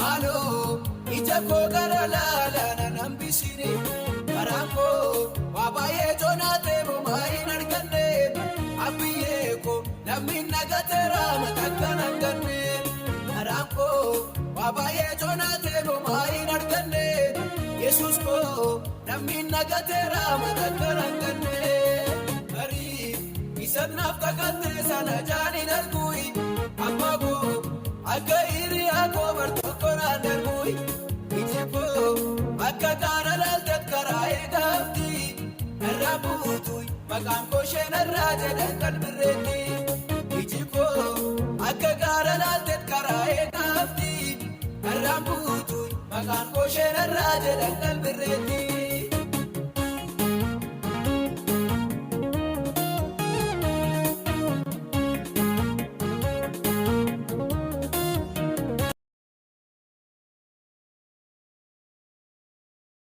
Malo ija ko gara lala na nambisine Karanko wabaye jonate mo mai narkande Abiye ko namin nagatera matakkanangane Karanko wabaye jonate mo mai narkande Jesus ko namin nagatera matakkanangane Kari isab naftakante sana jani nargui Amma ko Akka hiriyaa koo bartokkoraan darbuun iji koo akka gaara laalteet karaa eegaafti narraa buutuun maqaan koo ishee narraa jedhan kan birreetti iji koo akka gaara laalteet karaa eegaafti narraa buutuun maqaan koo ishee narraa jedhan kan birreetti.